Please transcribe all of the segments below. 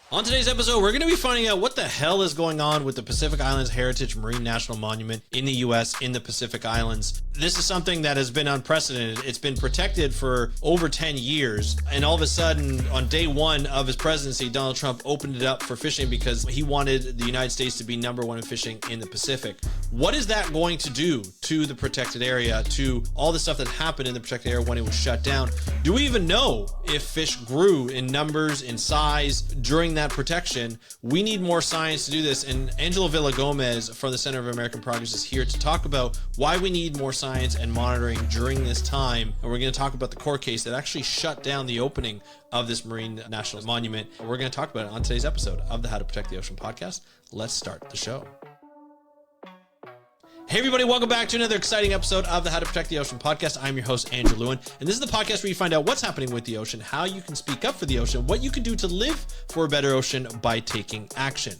On today's episode, we're going to be finding out what the hell is going on with the Pacific Islands Heritage Marine National Monument in the U.S. in the Pacific Islands. This is something that has been unprecedented. It's been protected for over 10 years, and all of a sudden, on day one of his presidency, Donald Trump opened it up for fishing because he wanted the United States to be number one in fishing in the Pacific. What is that going to do to the protected area, to all the stuff that happened in the protected area when it was shut down? Do we even know if fish grew in numbers, in size during that protection? We need more science to do this, and Angelo Villagomez from the Center of American Progress is here to talk about why we need more science and monitoring during this time. And we're going to talk about the court case that actually shut down the opening of this Marine National Monument. We're going to talk about it on today's episode of the How to Protect the Ocean podcast. Let's start the show. Hey everybody, welcome back to another exciting episode of the How to Protect the Ocean podcast. I'm your host, Andrew Lewin, and this is the podcast where you find out what's happening with the ocean, how you can speak up for the ocean, what you can do to live for a better ocean by taking action.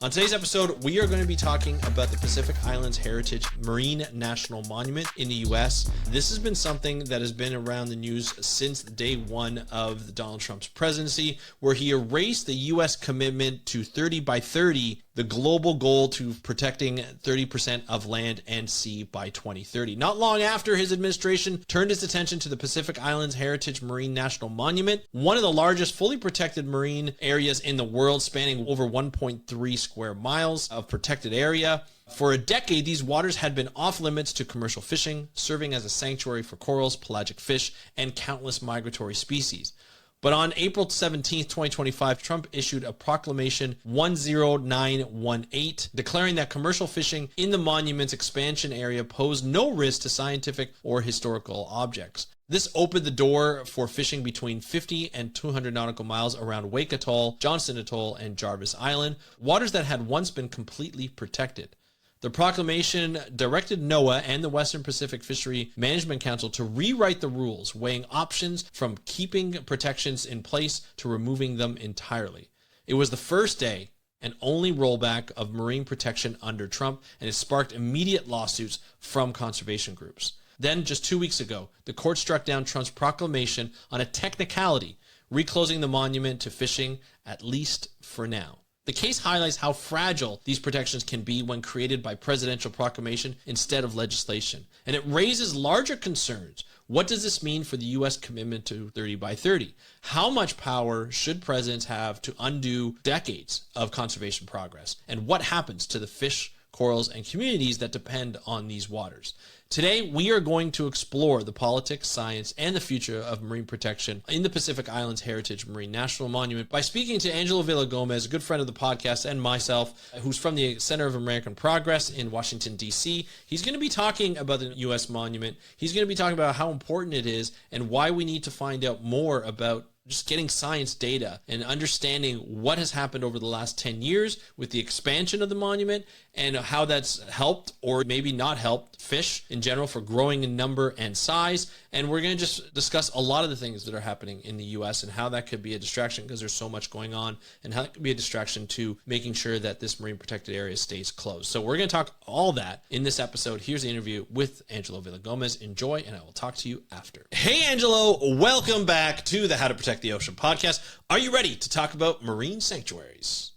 On today's episode, we are going to be talking about the Pacific Islands Heritage Marine National Monument in the U.S. This has been something that has been around the news since day one of Donald Trump's presidency, where he erased the U.S. commitment to 30 by 30, the global goal to protecting 30% of land and sea by 2030. Not long after his administration turned its attention to the Pacific Islands Heritage Marine National Monument, one of the largest fully protected marine areas in the world, spanning over 1.3 square miles of protected area. For a decade, these waters had been off limits to commercial fishing, serving as a sanctuary for corals, pelagic fish, and countless migratory species. But on April 17, 2025, Trump issued a Proclamation 10918, declaring that commercial fishing in the monument's expansion area posed no risk to scientific or historical objects. This opened the door for fishing between 50 and 200 nautical miles around Wake Atoll, Johnston Atoll, and Jarvis Island, waters that had once been completely protected. The proclamation directed NOAA and the Western Pacific Fishery Management Council to rewrite the rules, weighing options from keeping protections in place to removing them entirely. It was the first day and only rollback of marine protection under Trump, and it sparked immediate lawsuits from conservation groups. Then, just 2 weeks ago, the court struck down Trump's proclamation on a technicality, reclosing the monument to fishing, at least for now. The case highlights how fragile these protections can be when created by presidential proclamation instead of legislation. And it raises larger concerns. What does this mean for the U.S. commitment to 30 by 30? How much power should presidents have to undo decades of conservation progress? And what happens to the fish, corals, and communities that depend on these waters? Today, we are going to explore the politics, science, and the future of marine protection in the Pacific Islands Heritage Marine National Monument by speaking to Angelo Villagomez, a good friend of the podcast, and myself, who's from the Center of American Progress in Washington, D.C. He's going to be talking about the U.S. monument. He's going to be talking about how important it is and why we need to find out more about just getting science data and understanding what has happened over the last 10 years with the expansion of the monument and how that's helped or maybe not helped fish in general for growing in number and size. And we're going to just discuss a lot of the things that are happening in the U.S. and how that could be a distraction because there's so much going on, and how it could be a distraction to making sure that this marine protected area stays closed. So we're going to talk all that in this episode. Here's the interview with Angelo Villagomez. Enjoy, and I will talk to you after. Hey, Angelo, welcome back to the How to Protect the Ocean podcast. Are you ready to talk about marine sanctuaries?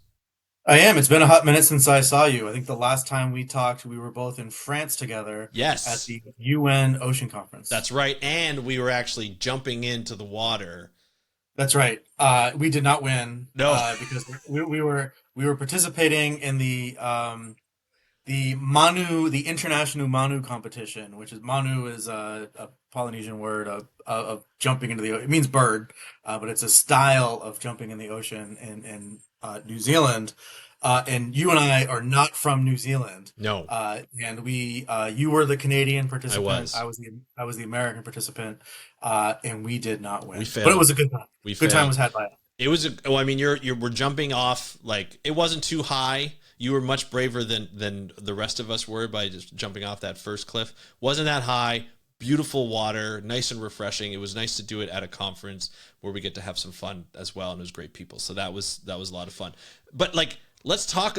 I am. It's been a hot minute since I saw you. I think the last time we talked, we were both in France together. Yes. At the UN Ocean Conference. That's right. And we were actually jumping into the water. That's right. We did not win. No. Because we were participating in the International Manu competition, which is Manu is a Polynesian word of jumping into the ocean. It means bird, but it's a style of jumping in the ocean in New Zealand. And you and I are not from New Zealand. No. And you were the Canadian participant. I was. I was the American participant. And we did not win. We failed. But it was a good time. Good time was had by us. It was. We're jumping off, like, it wasn't too high. You were much braver than the rest of us were by just jumping off that first cliff. Wasn't that high. Beautiful water, nice and refreshing. It was nice to do it at a conference where we get to have some fun as well, and it was great people. So that was a lot of fun. But let's talk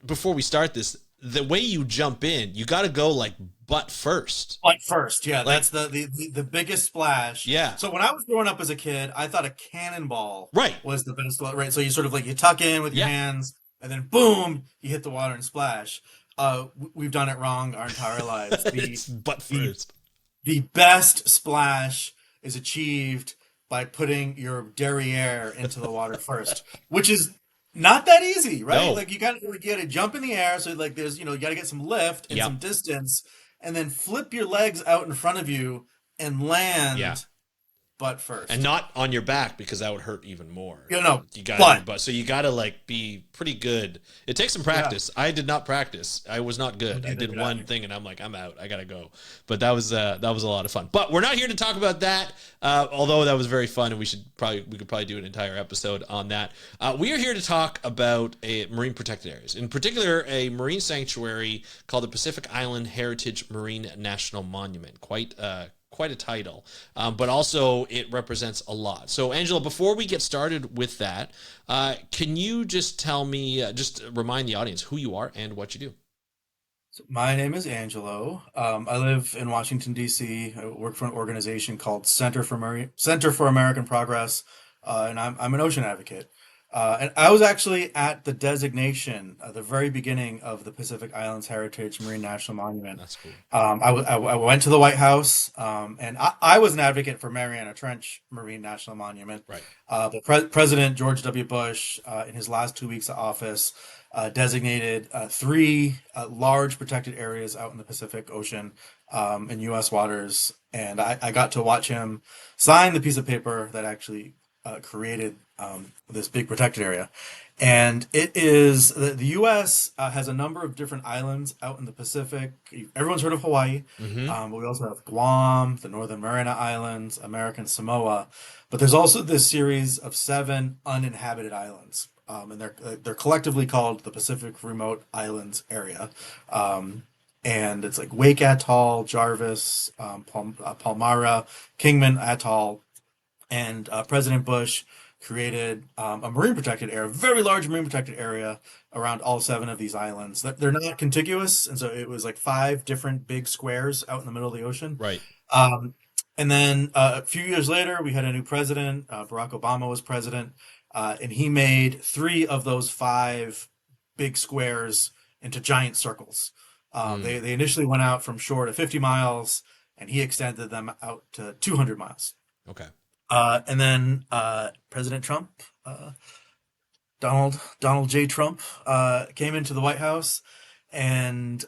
before we start this. The way you jump in, you got to go like But first, But first, yeah, like, that's the biggest splash. yeah, So when I was growing up as a kid, I thought a cannonball right, was the best, right? So you sort of like you tuck in with your yeah, hands, and then boom, you hit the water and splash. We've done it wrong our entire lives. The it's but the first. the best splash is achieved by putting your derriere into the water first, which is not that easy, right? No, Like you got to jump in the air, so like there's you got to get some lift and yep, some distance, and then flip your legs out in front of you and yeah. land butt And first. not on your back because that would hurt even more. No, You got to do but but so you got to like be pretty good. It takes some yeah, practice. I did not practice. I was not good. I neither did did one I. thing and I'm like, I'm out. I got to go. But that was a lot of fun. But we're not here to talk about that. Although that was very fun and we could probably do an entire episode on that. We are here to talk about marine protected areas. In particular, a marine sanctuary called the Pacific Island Heritage Marine National Monument. Quite a title, but also it represents a lot. So, Angela, before we get started with that, can you just tell me, just remind the audience who you are and what you do? So my name is Angelo. I live in Washington, D.C. I work for an organization called Center for American Progress, and I'm an ocean advocate. And I was actually at the designation, the very beginning of the Pacific Islands Heritage Marine National Monument. That's cool. I went to the White House, and I was an advocate for Mariana Trench Marine National Monument. Right. But President George W. Bush, in his last 2 weeks of office, designated three large protected areas out in the Pacific Ocean in U.S. waters, and I got to watch him sign the piece of paper that actually created this big protected area. And it is the U.S. Has a number of different islands out in the Pacific. Everyone's heard of Hawaii, Mm-hmm. but we also have Guam, the Northern Mariana Islands, American Samoa. But there's also this series of seven uninhabited islands, and they're collectively called the Pacific Remote Islands Area. Um, and it's like Wake Atoll, Jarvis, Palmyra, Kingman Atoll, and President Bush created a marine protected area, a very large marine protected area around all seven of these islands. They're not contiguous, and so it was like five different big squares out in the middle of the ocean. Right. Um, and then a few years later, we had a new president. Barack Obama was president, and he made three of those five big squares into giant circles. Mm. They initially went out from shore to 50 miles, and he extended them out to 200 miles. Okay. And then President Trump, uh, Donald J. Trump, came into the White House, and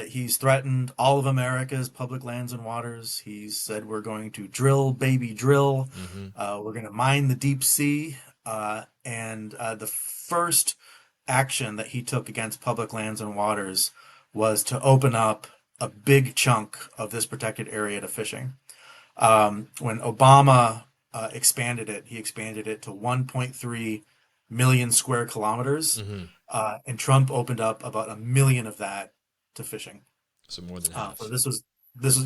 he's threatened all of America's public lands and waters. He said we're going to drill, baby, drill. Mm-hmm. We're going to mine the deep sea. And the first action that he took against public lands and waters was to open up a big chunk of this protected area to fishing. When Obama he expanded it to 1.3 million square kilometers, Mm-hmm. and Trump opened up about a million of that to fishing. So more than So half, this was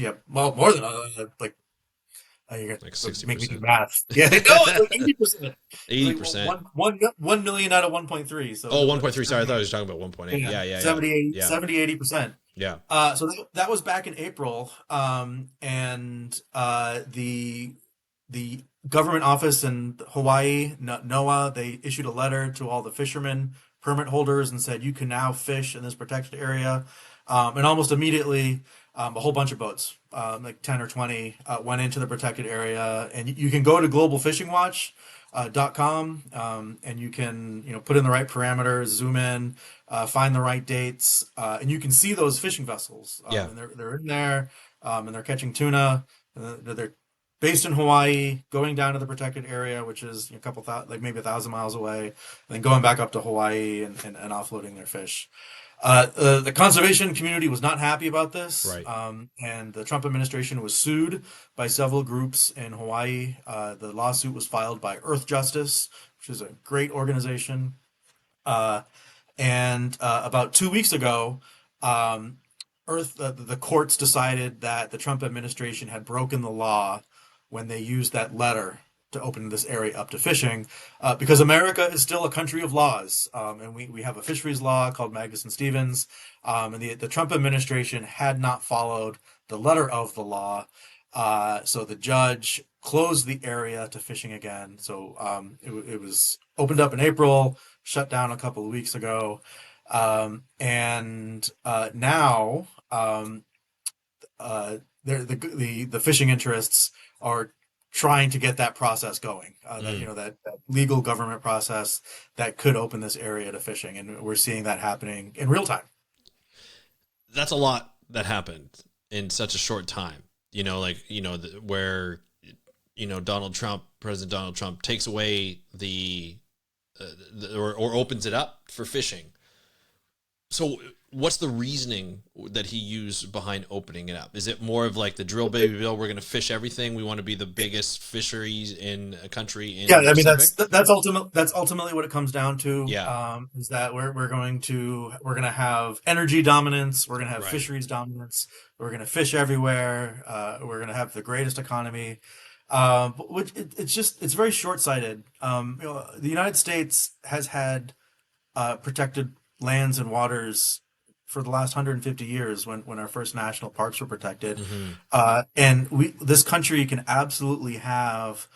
yeah, well, more than like you're like gonna make me do 60%, math. Yeah, no, like 80%. It's like 80%. 1 million out of 1.3. So Oh, the, 1.3. Sorry, I thought I 70, was talking about 1.8. yeah, Yeah, yeah, yeah, 70, yeah, 80%. yeah. So that was back in April, and the government office in Hawaii, NOAA, they issued a letter to all the fishermen, permit holders, and said you can now fish in this protected area. And almost immediately, a whole bunch of boats, like 10 or 20, went into the protected area. And you can go to globalfishingwatch.com, and you can put in the right parameters, zoom in, find the right dates, and you can see those fishing vessels. Yeah. And they're in there, and they're catching tuna. They're based in Hawaii, going down to the protected area, which is a couple thousand, like maybe 1,000 miles away, and then going back up to Hawaii and offloading their fish. The conservation community was not happy about this, Right. and the Trump administration was sued by several groups in Hawaii. The lawsuit was filed by Earth Justice, which is a great organization. Uh, and about 2 weeks ago, um, the courts decided that the Trump administration had broken the law when they used that letter to open this area up to fishing, because America is still a country of laws, and we have a fisheries law called Magnuson-Stevens, and the Trump administration had not followed the letter of the law, so the judge closed the area to fishing again. So it was opened up in April, shut down a couple of weeks ago, and now the fishing interests are trying to get that process going. That Mm. that legal government process that could open this area to fishing, and we're seeing that happening in real time. That's a lot that happened in such a short time. Where Donald Trump, President Donald Trump, takes away or opens it up for fishing. So what's the reasoning that he used behind opening it up? Is it more of like the drill baby bill? We're going to fish everything. We want to be the biggest fisheries in a country in Yeah, the I mean Pacific. that's ultimately what it comes down to. Yeah. Is that we're going to have energy dominance, we're going to have Right. fisheries dominance, we're going to fish everywhere, we're going to have the greatest economy. Which it's very short sighted. The United States has had protected lands and waters for the last 150 years when our first national parks were protected. Mm-hmm. And this country can absolutely have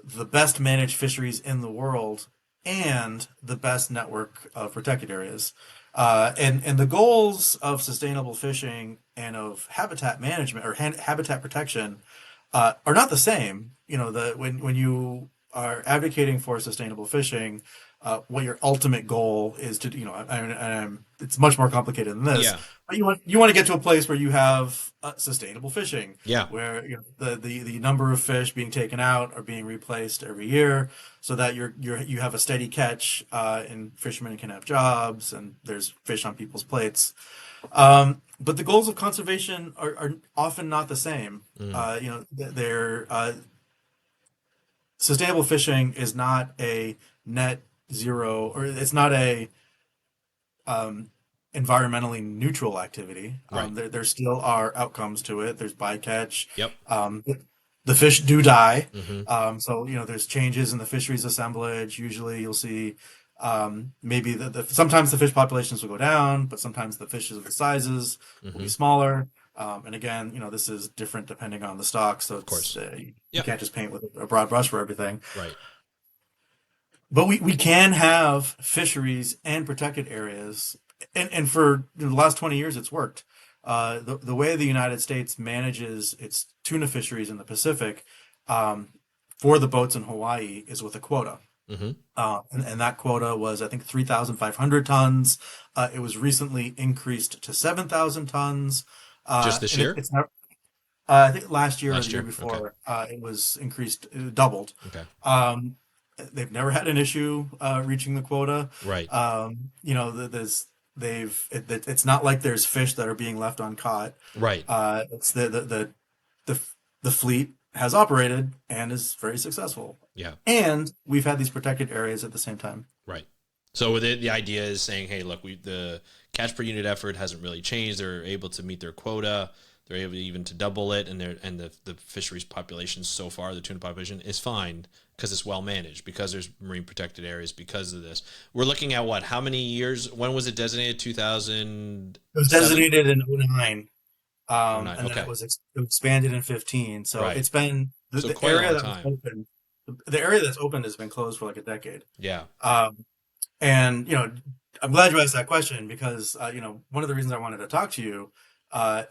the best managed fisheries in the world and the best network of protected areas. And the goals of sustainable fishing and of habitat management or habitat protection are not the same. When you are advocating for sustainable fishing, what your ultimate goal is to, it's much more complicated than this. Yeah. But you want to get to a place where you have sustainable fishing, Yeah. where the number of fish being taken out are being replaced every year, so that you have a steady catch, and fishermen can have jobs, and there's fish on people's plates. But the goals of conservation are often not the same. Mm. They're sustainable fishing is not a net zero, or it's not a um, environmentally neutral activity. Right. There still are outcomes to it. There's bycatch. Yep. The fish do die. Mm-hmm. So there's changes in the fisheries assemblage. Usually you'll see maybe sometimes the fish populations will go down, but sometimes the fishes, the sizes will Mm-hmm. be smaller. And again, this is different depending on the stock. So Of it's course. you Yep. can't just paint with a broad brush for everything. Right. But we can have fisheries and protected areas, and for the last 20 years, it's worked. The way the United States manages its tuna fisheries in the Pacific, um, for the boats in Hawaii is with a quota. Mm-hmm. And that quota was, I think, 3,500 tons. It was recently increased to 7,000 tons. Just this And year? it's not, I think last year or the Last year year. Okay. before, it was increased, it doubled. Okay. Um, they've never had an issue reaching the quota. Right. There's it's not like there's fish that are being left uncaught. Right. It's the the fleet has operated and is very successful, Yeah. and we've had these protected areas at the same time. Right. So the idea is saying, hey, look, the catch per unit effort hasn't really changed. They're able to meet their quota. They're able even to double it, and the fisheries population so far, the tuna population is fine because it's well managed, because there's marine protected areas, because of this. We're looking at what? How many years? When was it designated? 2007? It was designated in '09, Oh, nine. and then it Okay. was expanded in '15. So Right. it's been So the quite a area long that was time. open. The area that's open has been closed for like a decade. Yeah. Um, And I'm glad you asked that question, because one of the reasons I wanted to talk to you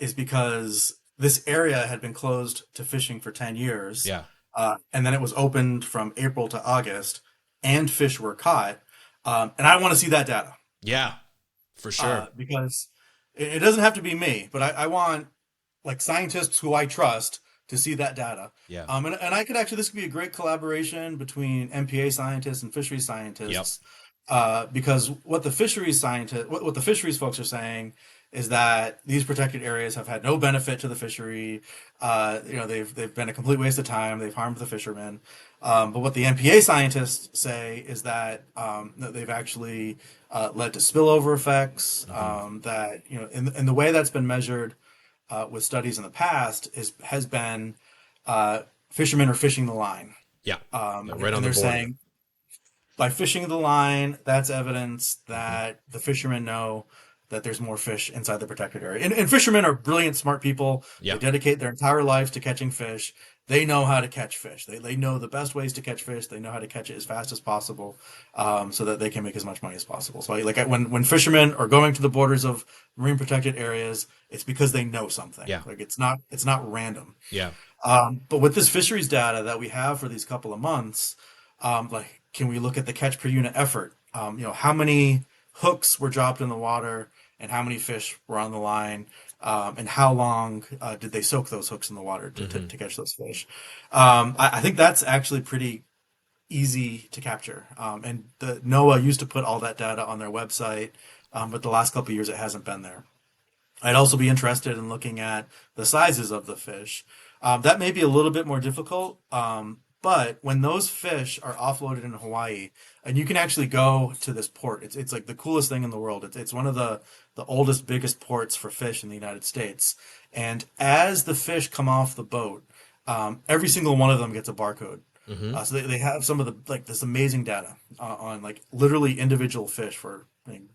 is because this area had been closed to fishing for 10 years, Yeah. and then it was opened from April to August, and fish were caught. And I want to see that data, Yeah. For sure. because it doesn't have to be me, but I want, like, scientists who I trust to see that data. Yeah. And I could actually, this could be a great collaboration between MPA scientists and fisheries Yep. scientists, because what what the fisheries folks are saying is that these protected areas have had no benefit to the fishery. They've been a complete waste of time. They've harmed the fishermen. But what the MPA scientists say is that they've actually led to spillover effects. Mm-hmm. That in the way that's been measured with studies in the past has been fishermen are fishing the line. Yeah. Yeah, right on And the they're border. saying by fishing the line, that's evidence Hmm. that the fishermen know that there's more fish inside the protected area. And fishermen are brilliant, smart people. They Yeah. dedicate their entire lives to catching fish. They know how to catch fish. They know the best ways to catch fish. They know how to catch it as fast as possible, so that they can make as much money as possible. So, like when fishermen are going to the borders of marine protected areas, it's because they know something. Yeah. Like it's not random. Yeah. But with this fisheries data that we have for these couple of months, like, can we look at the catch per unit effort? How many hooks were dropped in the water and how many fish were on the line, and how long did they soak those hooks in the water Hmm. to catch those fish? I think that's actually pretty easy to capture. And the NOAA used to put all that data on their website, but the last couple of years it hasn't been there. I'd also be interested in looking at the sizes of the fish. That may be a little bit more difficult, but when those fish are offloaded in Hawaii, and you can actually go to this port, it's like the coolest thing in the world. It's one of the oldest, biggest ports for fish in the United States. And as the fish come off the boat, every single one of them gets a barcode. Hmm. So they have some of the like this amazing data on like literally individual fish for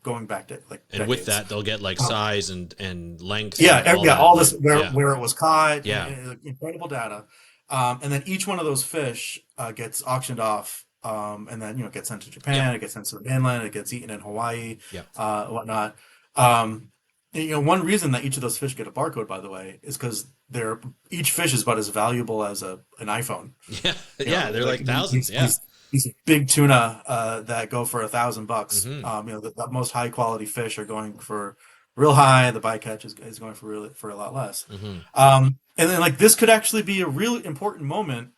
going back to like And with decades. that, they'll get like size and length Yeah, and all yeah, that. all Like, this yeah. where it was caught, Yeah. incredible data, and then each one of those fish gets auctioned off, and then it gets sent to Yep. Japan, it gets sent to the mainland, it gets eaten in Hawaii, Yep. whatnot. Um, one reason that each of those fish get a barcode, by the way, is because they're each fish is about as valuable as an iPhone. Yeah. Yeah. They're Like like thousands. Yeah. these big tuna that go for $1,000. Hmm. The most high quality fish are going for real high. The bycatch is going for a lot less. Hmm. And then like this could actually be a really important moment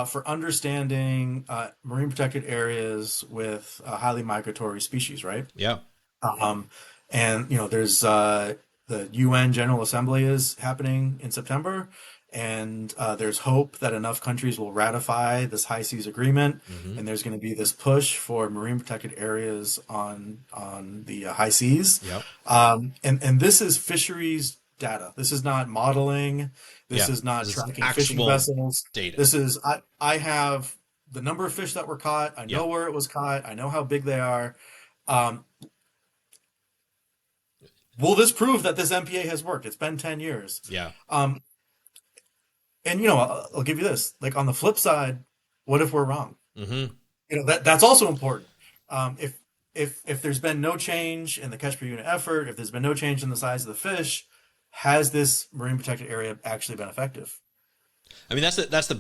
for understanding marine protected areas with highly migratory species, right? Yeah. Um, and there's the UN General Assembly is happening in September, and there's hope that enough countries will ratify this high seas agreement, Hmm. and there's going to be this push for marine protected areas on the high seas. Yep. And this is fisheries data. This is not modeling. This Yeah. is not This is tracking fishing actual vessels. data. This is I have the number of fish that were caught. I Yeah. know where it was caught. I know how big they are. Um, Will this prove that this MPA has worked? It's been 10 years. Yeah. Um, and I'll give you this. Like on the flip side, what if we're wrong? Hmm. That's also important. If there's been no change in the catch per unit effort, if there's been no change in the size of the fish, has this marine protected area actually been effective? I mean, that's the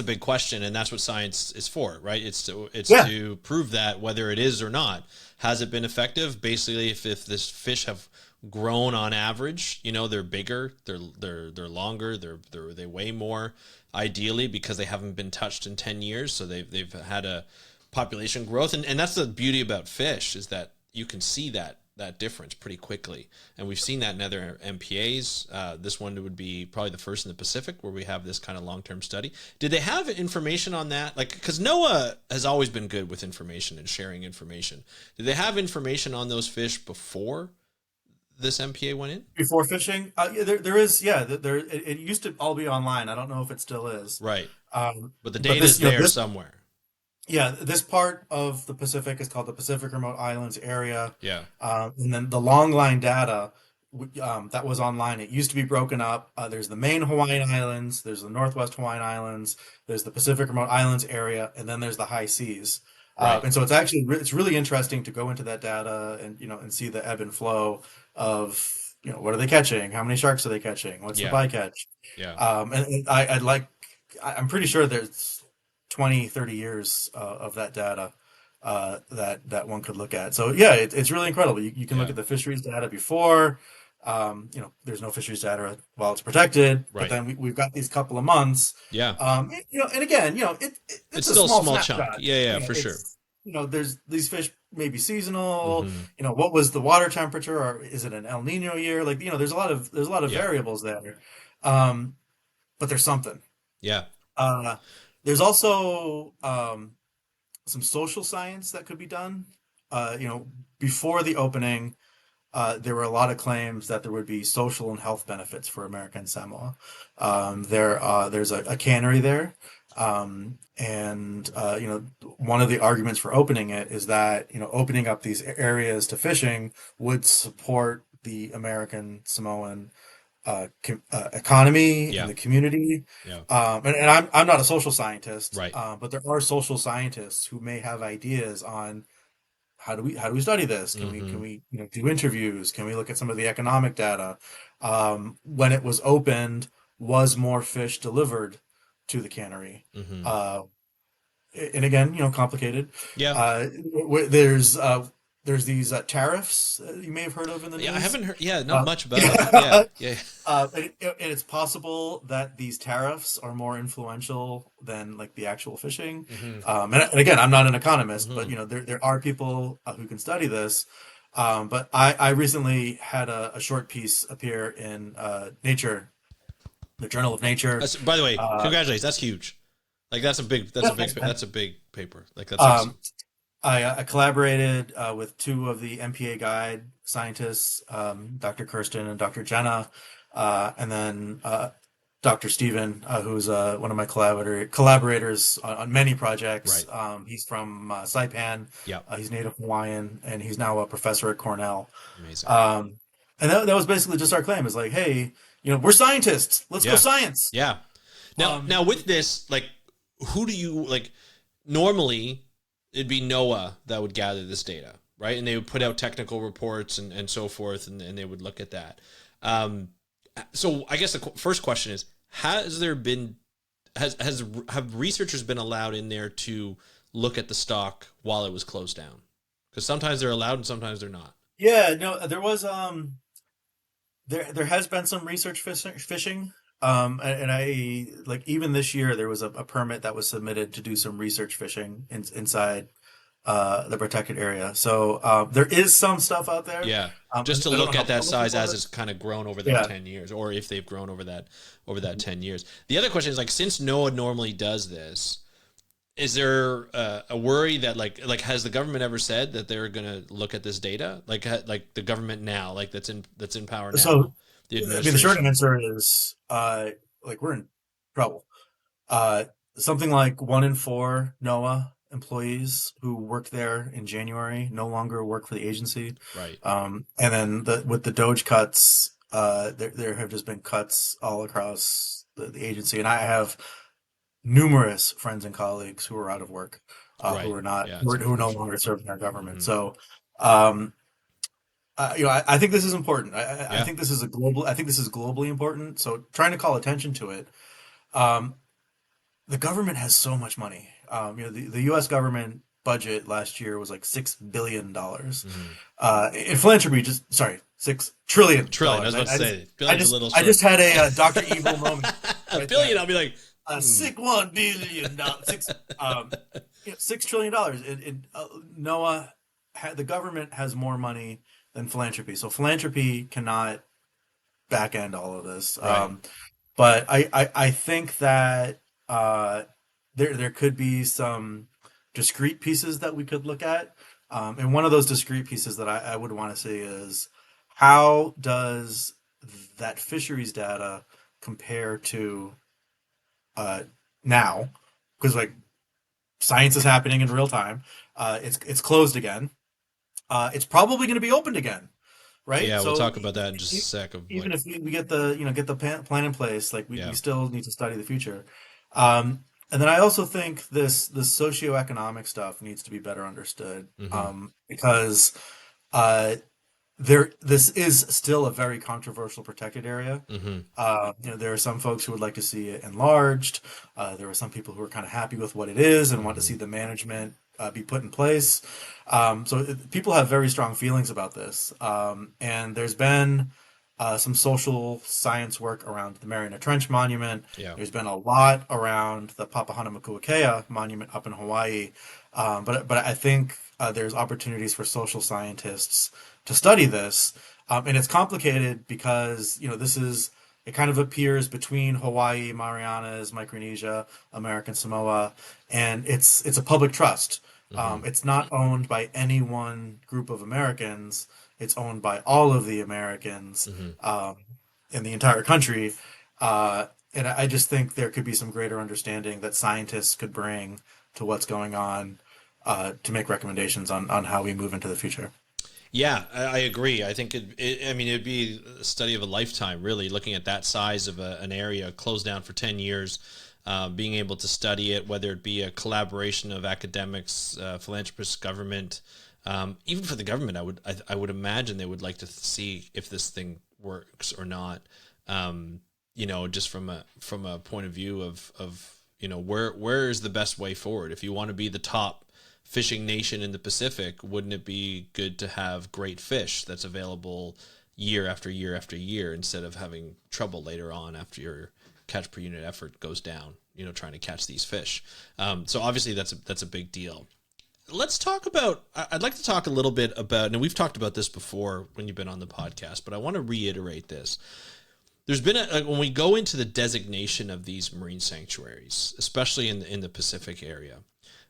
big question, and that's what science is for, right? It's Yeah. to prove that whether it is or not. Has it been effective? Basically, if this fish have grown on average, they're bigger, they're longer, they weigh more, ideally because they haven't been touched in 10 years, so they've had a population growth, and that's the beauty about fish is that you can see that difference pretty quickly. And we've seen that in other MPAs. This one would be probably the first in the Pacific where we have this kind of long-term study. Did they have information on that? Like, because NOAA has always been good with information and sharing information. Did they have information on those fish before this MPA went in? Before fishing, yeah, there is, yeah, it used to all be online. I don't know if it still is. Right. But the But data is there somewhere. this part of the Pacific is called the Pacific Remote Islands Area. Yeah. And then the long line data that was online, it used to be broken up. There's the main Hawaiian Islands, there's the Northwest Hawaiian Islands, there's the Pacific Remote Islands area, and then there's the high seas. Right. And so it's really interesting to go into that data and and see the ebb and flow of what are they catching, how many sharks are they catching, what's the Yeah. bycatch. Yeah. And I'm pretty sure there's 20, 30 years of that data that one could look at. So yeah, it's really incredible. You can look Yeah. at the fisheries data before. There's no fisheries data while it's protected, but Right. then we've got these couple of months. Yeah. And again, it's It's a still a small small chunk. snapshot. Yeah. Yeah. For sure. There's these fish may be seasonal. Hmm. What was the water temperature, or is it an El Nino year? Like, there's a lot of Yeah. variables there. Um, but there's something. Yeah. Uh, there's also some social science that could be done. Before the opening, there were a lot of claims that there would be social and health benefits for American Samoa. There's a cannery there. And one of the arguments for opening it is that opening up these areas to fishing would support the American Samoan economy and Yeah. the community. Yeah. And I'm not a social scientist, Right. but there are social scientists who may have ideas on how do we study this? Can Mm-hmm. we do interviews? Can we look at some of the economic data? When it was opened, was more fish delivered to the cannery? Mm-hmm. Uh, and again, complicated. Yeah. There's these tariffs you may have heard of in the Yeah. I news. haven't heard. Yeah. Not Uh, much about it. Yeah. Yeah. and it's possible that these tariffs are more influential than like the actual fishing. Mm-hmm. And again, I'm not an economist, but Mm-hmm. there are people who can study this. But I recently had a short piece appear in Nature, the Journal of Nature. By the way, Uh, congratulations. That's huge. Like that's a big. That's yeah, a big. thanks, man. That's a big paper. Like that's Um, awesome. I collaborated with two of the MPA guide scientists, Dr. Kirsten and Dr. Jenna, and then Dr. Steven, who's one of my collaborators on many projects. Right. He's from Saipan. Yeah. He's native Hawaiian, and he's now a professor at Cornell. Amazing. Um, and that was basically just our claim is like, hey, we're scientists. Let's go Yeah. science. Yeah. Now, Um, now with this, like, who do you like? Normally, it'd be NOAA that would gather this data, right? And they would put out technical reports and so forth, and they would look at that. Um, so I guess the first question is: Has there been have researchers been allowed in there to look at the stock while it was closed down? Because sometimes they're allowed and sometimes they're not. yeah, no, there has been some research fishing. And I like even this year there was a permit that was submitted to do some research fishing inside the protected area. So there is some stuff out there. Yeah, just to I don't know look how at that size public it as it's is. kind of grown over that Yeah. 10 years, or if they've grown over that 10 years. The other question is like, since NOAA normally does this, is there a worry that like has the government ever said that they're going to look at this data, like the government now, like that's in power So now, the I mean, the short administration? answer is like we're in trouble. Uh, Something like 1 in 4 NOAA employees who worked there in January no longer work for the agency. Right, And then with the Doge cuts, there have just been cuts all across the agency. And I have numerous friends and colleagues who are out of work, who right. are not, Yeah, who it's are, who are no unfortunate. longer serving our government. Hmm. So, um, I think this is important. I Yeah. think this is I think this is globally important. So trying to call attention to it. Um, the government has so much money. The U.S. government budget last year was like $6 billion. Hmm. In philanthropy, just sorry, $6 trillion Trillion. I was dollars. about to say I billion's a just, little I short. just had a Doctor Evil moment A right billion. there. I'll be like, hmm. Sick $1 billion, $6 trillion. Noah, the government has more money than philanthropy, so philanthropy cannot back end all of this. Right. But I think that uh, there could be some discrete pieces that we could look at. And one of those discrete pieces that I would want to see is how does that fisheries data compare to uh, now? Because like science is happening in real time. It's closed again. It's probably going to be opened again, right? Yeah, we'll So talk about that in just a sec. Of even like, if we get the get the plan in place, like we yeah. still need to study the future. And then I also think this socioeconomic stuff needs to be better understood, Hmm. because uh, this is still a very controversial protected area. Hmm. There are some folks who would like to see it enlarged. There are some people who are kind of happy with what it is and want to see Hmm. the management be put in place. People have very strong feelings about this. And there's been some social science work around the Mariana Trench Monument. Yeah. There's been a lot around the Papahānaumokuākea Monument up in Hawaii. But I think there's opportunities for social scientists to study this. And it's complicated because, this is, it kind of appears between Hawaii, Marianas, Micronesia, American Samoa, and it's a public trust. Hmm. It's not owned by any one group of Americans. It's owned by all of the Americans Hmm. in the entire country. and I just think there could be some greater understanding that scientists could bring to what's going on to make recommendations on how we move into the future. Yeah, I agree. I think I mean, it'd be a study of a lifetime, really, looking at that size of an area closed down for 10 years, being able to study it, whether it be a collaboration of academics, philanthropists, government, even for the government, I would imagine they would like to see if this thing works or not. Just from a point of view of where is the best way forward. If you want to be the top fishing nation in the Pacific, wouldn't it be good to have great fish that's available year after year after year instead of having trouble later on after your catch per unit effort goes down, trying to catch these fish. So obviously that's a big deal. Let's talk about, I'd like to talk a little bit about, and we've talked about this before when you've been on the podcast, but I want to reiterate this. There's been when we go into the designation of these marine sanctuaries, especially in the Pacific area,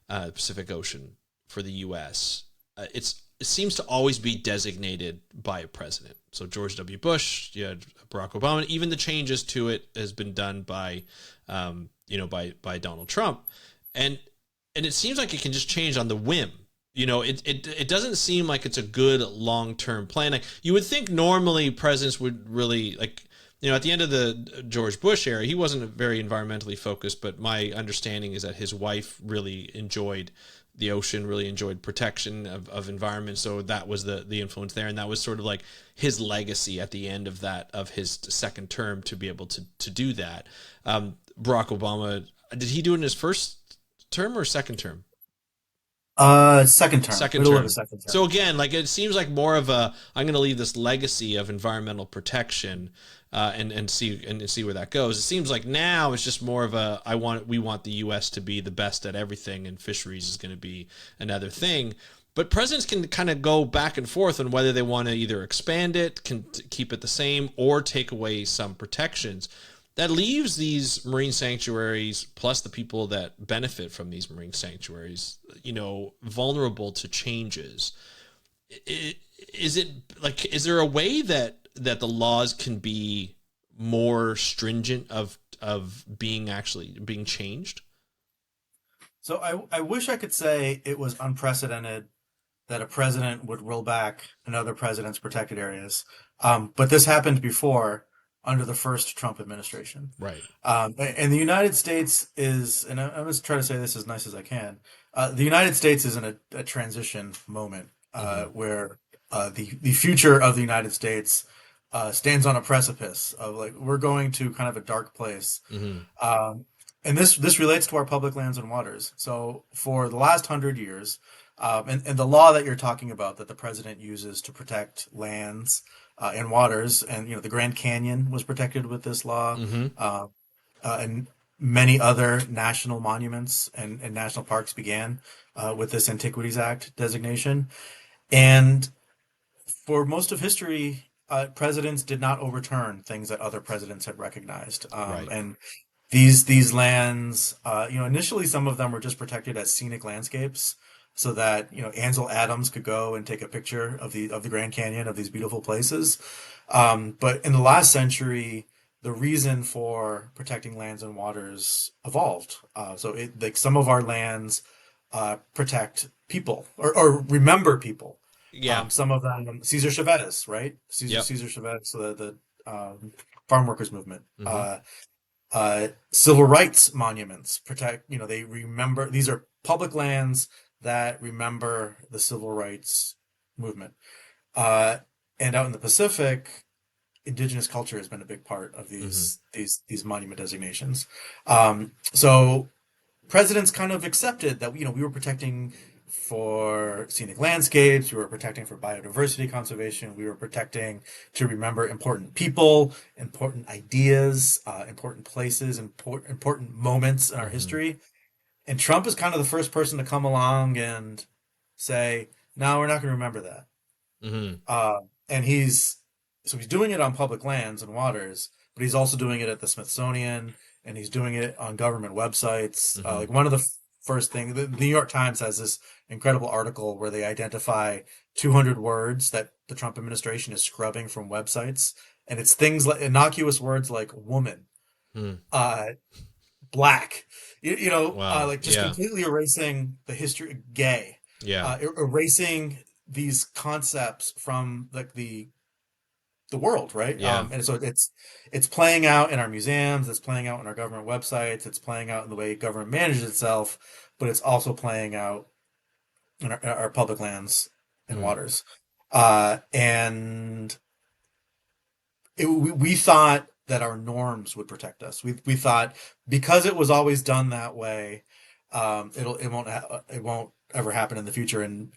Pacific Ocean for the U.S., it seems to always be designated by a president. So George W. Bush, you had Barack Obama. Even the changes to it has been done by Donald Trump, and it seems like it can just change on the whim. It doesn't seem like it's a good long-term plan. Like, you would think normally presidents would really, like, at the end of the George Bush era, he wasn't very environmentally focused, but my understanding is that his wife really enjoyed the ocean, really enjoyed protection of environment. So that was the influence there. And that was sort of like his legacy at the end of his second term to be able to do that. Barack Obama, did he do it in his first term or second term? Second term, Second middle of the term. second term. So again, like, it seems like more of a, I'm going to leave this legacy of environmental protection, and see where that goes. It seems like now it's just more of a, we want the U.S. to be the best at everything, and fisheries is going to be another thing. But presidents can kind of go back and forth on whether they want to either expand it, can keep it the same, or take away some protections. That leaves these marine sanctuaries, plus the people that benefit from these marine sanctuaries, vulnerable to changes. Is it like, is there a way that the laws can be more stringent of being changed? So I wish I could say it was unprecedented that a president would roll back another president's protected areas. But this happened before under the first Trump administration. Right. And the United States is, and I'm just trying to say this as nice as I can. The United States is in a transition moment Mm-hmm. where the future of the United States stands on a precipice of, like, we're going to kind of a dark place. Mm-hmm. Um, and this relates to our public lands and waters. So for the last 100 years, and the law that you're talking about that the president uses to protect lands and waters, and the Grand Canyon was protected with this law, Mm-hmm. and many other national monuments and national parks began with this Antiquities Act designation. And for most of history, presidents did not overturn things that other presidents had recognized. Right. And these lands, initially some of them were just protected as scenic landscapes, so that Ansel Adams could go and take a picture of the Grand Canyon, of these beautiful places. But in the last century, the reason for protecting lands and waters evolved. Like, some of our lands protect people, or remember people. Yeah. Some of them, Cesar Chavez, right? Yep. Cesar Chavez, the farm workers movement. Mm-hmm. Civil rights monuments protect, they remember, these are public lands that remember the civil rights movement. Uh, and out in the Pacific, indigenous culture has been a big part of Mm-hmm. these monument designations. So presidents kind of accepted that we were protecting for scenic landscapes, we were protecting for biodiversity conservation, we were protecting to remember important people, important ideas, important places, important moments in our Mm-hmm. history. And Trump is kind of the first person to come along and say, "No, we're not going to remember that." Mm-hmm. And he's doing it on public lands and waters, but he's also doing it at the Smithsonian, and he's doing it on government websites. Mm-hmm. Like, one of the first thing, the New York Times has this incredible article where they identify 200 words that the Trump administration is scrubbing from websites, and it's things like innocuous words like woman, Hmm. uh, black, Wow. like just Yeah. completely erasing the history, gay, Yeah. erasing these concepts from like the world, right? Yeah. And so it's playing out in our museums, it's playing out in our government websites, it's playing out in the way government manages itself, but it's also playing out in our public lands and Hmm. waters. And we thought that our norms would protect us. We thought because it was always done that way, it won't ever happen in the future. And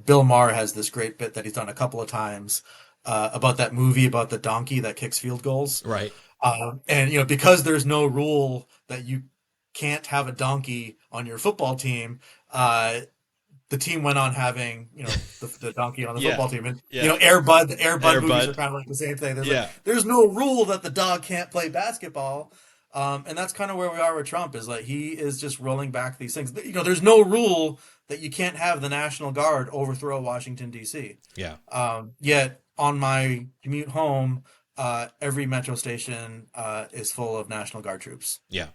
Bill Maher has this great bit that he's done a couple of times about that movie about the donkey that kicks field goals. Right. And because there's no rule that you can't have a donkey on your football team, uh, the team went on having the donkey on the Yeah. football team, and Yeah. The Air Bud movies are Airbud. kind of like the same thing. Yeah. There's no rule that the dog can't play basketball, and that's kind of where we are with Trump. Is like he is just rolling back these things. There's no rule that you can't have the National Guard overthrow Washington D.C. Yeah. Yet on my commute home, every metro station is full of National Guard troops. Yeah.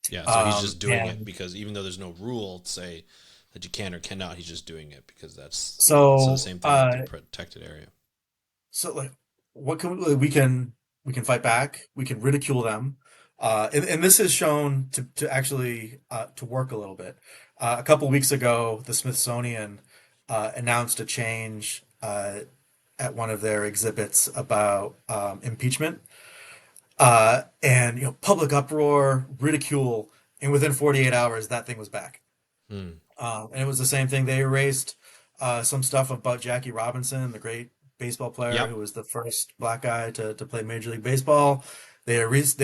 Yeah. So he's just doing it And because even though there's no rule to say that you can or cannot, he's just doing it because that's so the so same thing with the protected area. So like, what can we can fight back? We can ridicule them, and this is shown to actually to work a little bit. A couple weeks ago, the Smithsonian announced a change at one of their exhibits about impeachment, and public uproar, ridicule, and within 48 hours, that thing was back. Hmm. And it was the same thing. They erased some stuff about Jackie Robinson, the great baseball player Yep. who was the first black guy to play Major League Baseball. They erased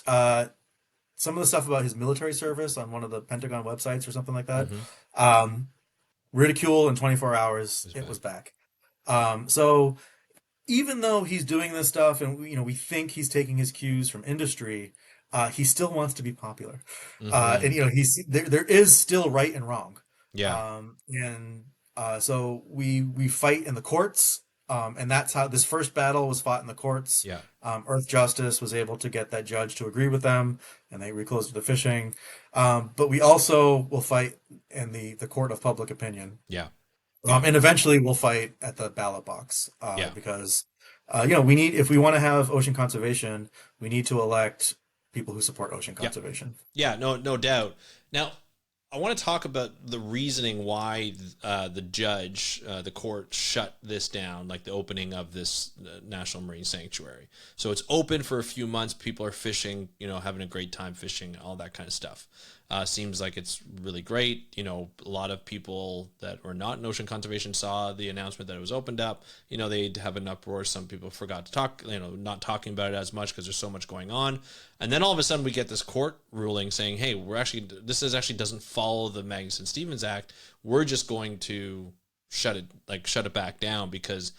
some of the stuff about his military service on one of the Pentagon websites or something like that. Mm-hmm. Um, ridicule in 24 hours, He's it back. was back. So even though he's doing this stuff and we think he's taking his cues from industry, he still wants to be popular. Mm-hmm. And he's there is still right and wrong. Yeah. And So we fight in the courts. And that's how this first battle was fought in the courts. Yeah. Earth Justice was able to get that judge to agree with them, and they reclosed the fishing. But we also will fight in the court of public opinion, Yeah. Yeah. and eventually we'll fight at the ballot box Yeah. because we need if we want to have ocean conservation, we need to elect people who support ocean Yeah. conservation. Yeah. No doubt. Now, I want to talk about the reasoning why the judge, the court, shut this down, like the opening of this National Marine Sanctuary. So it's open for a few months. People are fishing, having a great time fishing, all that kind of stuff. Seems like it's really great. A lot of people that were not in ocean conservation saw the announcement that it was opened up. They'd have an uproar. Some people forgot to talk, not talking about it as much because there's so much going on. And then all of a sudden we get this court ruling saying, hey, this actually doesn't follow the Magnuson-Stevens Act. We're just going to shut it back down because,